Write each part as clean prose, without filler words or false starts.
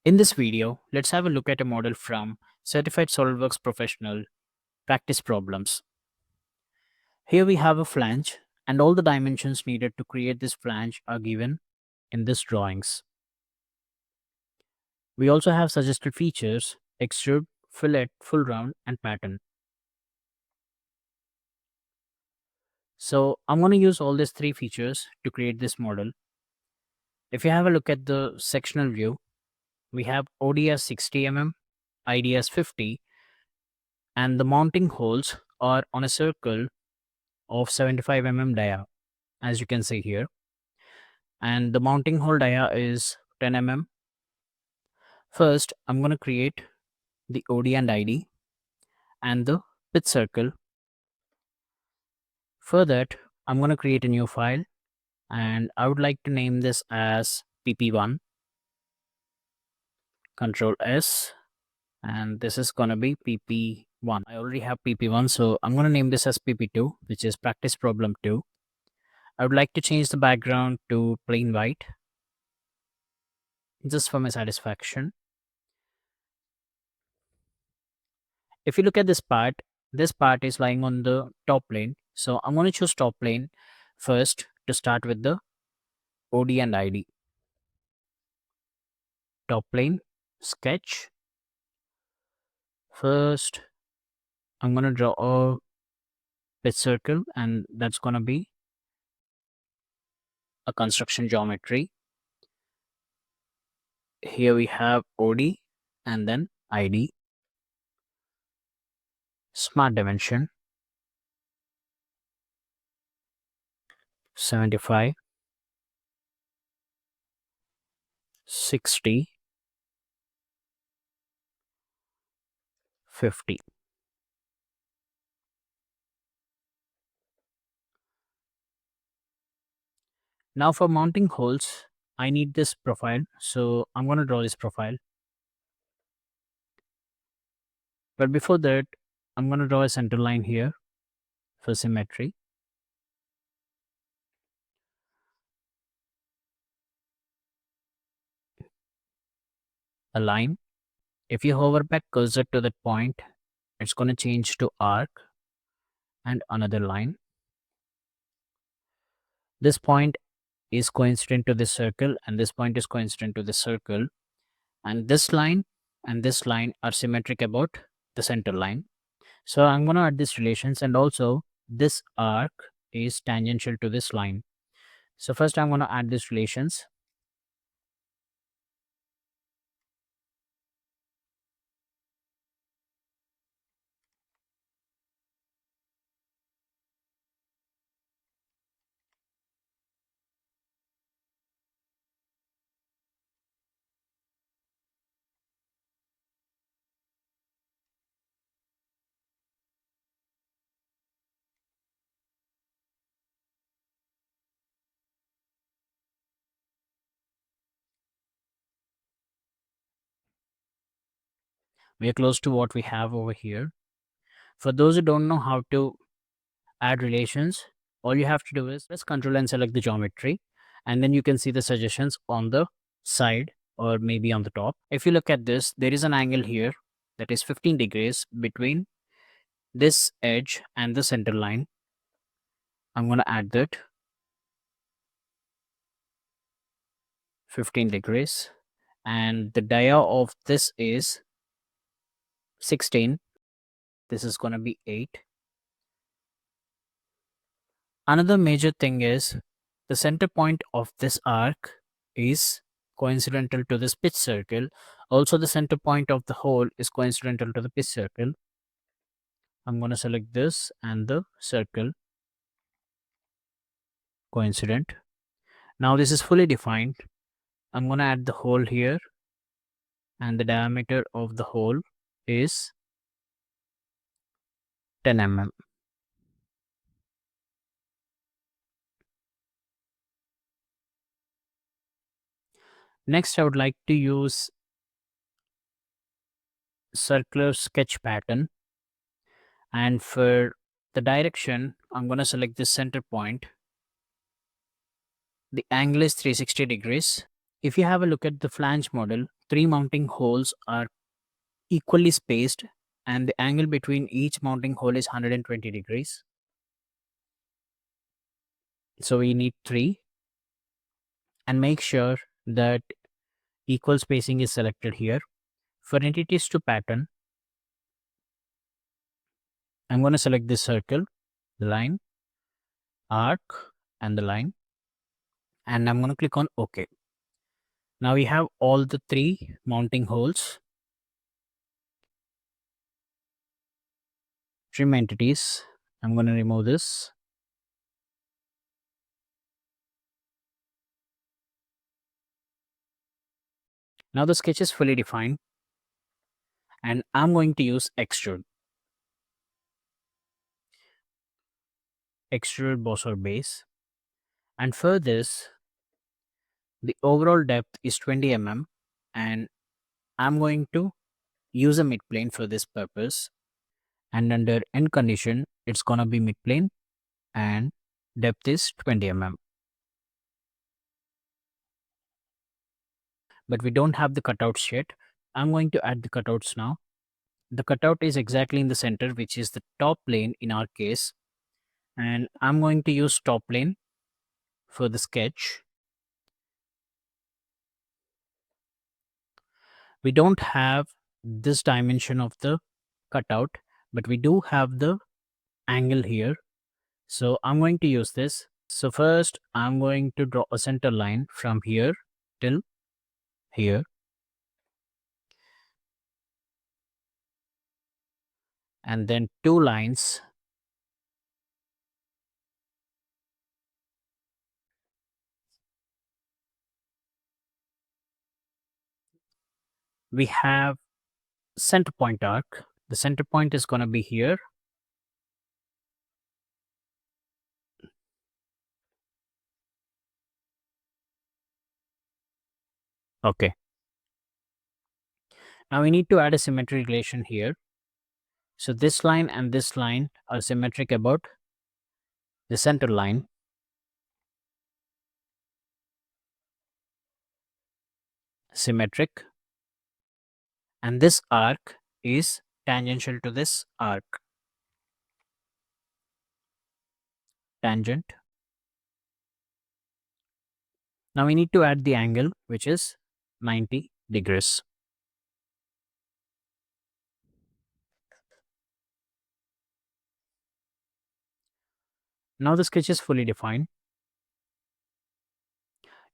In this video, let's have a look at a model from Certified SolidWorks Professional Practice Problems. Here we have a flange, and all the dimensions needed to create this flange are given in these drawings. We also have suggested features: extrude, fillet, full round, and pattern. So I'm going to use all these three features to create this model. If you have a look at the sectional view, we have OD as 60 mm, ID as 50, and the mounting holes are on a circle of 75 mm dia, as you can see here, and the mounting hole dia is 10 mm. First, I'm going to create the OD and ID and the pitch circle. For that, I'm going to create a new file, and I would like to name this as pp1. Control S, and this is going to be pp1. I already have pp1, so I'm going to name this as pp2, which is practice problem 2. I would like to change the background to plain white, just for my satisfaction. If you look at this part is lying on the top plane. So I'm going to choose top plane first to start with the OD and ID. Top plane, sketch. First, I'm going to draw a pitch circle, and that's going to be a construction geometry. Here we have OD and then ID. Smart dimension 75, 60, 50. Now for mounting holes, I need this profile, so I'm going to draw this profile. But before that, I'm going to draw a center line here for symmetry. A line. If you hover back cursor to that point, it's going to change to arc, and another line. This point is coincident to this circle, and this point is coincident to this circle, and this line and this line are symmetric about the center line. So I'm going to add these relations, and also this arc is tangential to this line. So first I'm going to add these relations. We are close to what we have over here. For those who don't know how to add relations, all you have to do is press Ctrl and select the geometry, and then you can see the suggestions on the side or maybe on the top. If you look at this, there is an angle here that is 15 degrees between this edge and the center line. I'm going to add that 15 degrees, and the dia of this is 16. This is going to be 8. Another major thing is the center point of this arc is coincidental to this pitch circle. Also, the center point of the hole is coincidental to the pitch circle. I'm going to select this and the circle coincident. Now this is fully defined. I'm going to add the hole here, and the diameter of the hole is 10 mm. Next, I would like to use circular sketch pattern, and for the direction, I'm going to select this center point. The angle is 360 degrees. If you have a look at the flange model, 3 mounting holes are equally spaced and the angle between each mounting hole is 120 degrees. So we need 3, and make sure that equal spacing is selected here. For entities to pattern, I'm going to select this circle, the line, arc, and the line, and I'm going to click on OK. Now we have all the 3 mounting holes. Trim entities. I'm going to remove this. Now the sketch is fully defined, and I'm going to use Extrude. Extrude boss or base. And for this, the overall depth is 20 mm, and I'm going to use a midplane for this purpose. And under end condition, it's gonna be midplane and depth is 20 mm. But we don't have the cutouts yet. I'm going to add the cutouts now. The cutout is exactly in the center, which is the top plane in our case. And I'm going to use top plane for the sketch. We don't have this dimension of the cutout, but we do have the angle here. So I'm going to use this. So first I'm going to draw a center line from here till here. And then 2 lines we have center point arc. The center point is going to be here. Okay. Now we need to add a symmetry relation here. So this line and this line are symmetric about the center line. Symmetric. And this arc is tangential to this arc. Tangent. Now we need to add the angle, which is 90 degrees. Now the sketch is fully defined.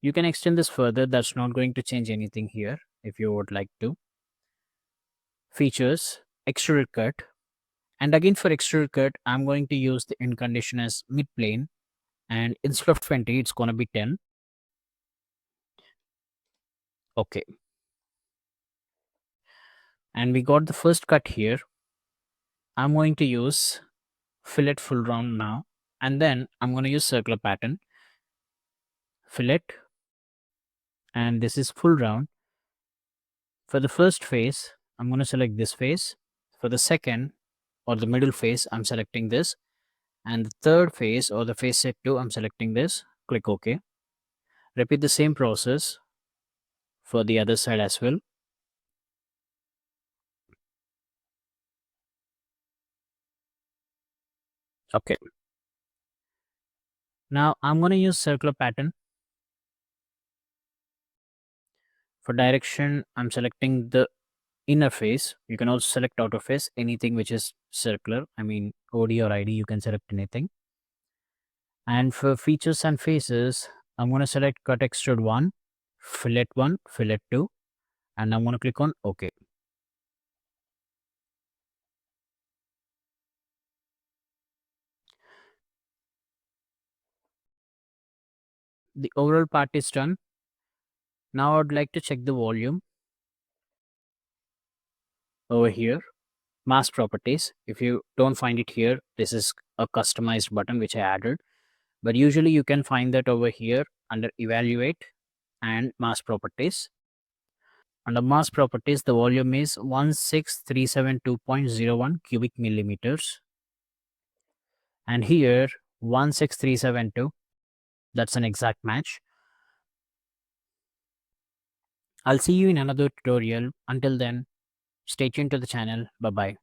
You can extend this further. That's not going to change anything here if you would like to. Features, extrude cut. And again for extrude cut, I'm going to use the end condition as mid plane. And instead of 20, it's going to be 10. Okay. And we got the first cut here. I'm going to use fillet full round now. And then I'm going to use circular pattern. Fillet. And this is full round. For the first face, I'm going to select this face. For the second or the middle face, I'm selecting this. And the third face or the face set 2, I'm selecting this. Click OK. Repeat the same process for the other side as well. Okay. Now I'm going to use circular pattern. For direction, I'm selecting the inner face. You can also select outer face, anything which is circular. I mean, OD or ID, you can select anything. And for features and faces, I'm going to select cut extrude 1, fillet 1, fillet 2, and I'm going to click on OK. The overall part is done. Now I would like to check the volume over here. Mask properties. If you don't find it here, this is a customized button which I added. But usually you can find that over here under evaluate and mask properties. Under mass properties, the volume is 16372.01 cubic millimeters. And here 16372, that's an exact match. I'll see you in another tutorial. Until then, stay tuned to the channel. Bye bye.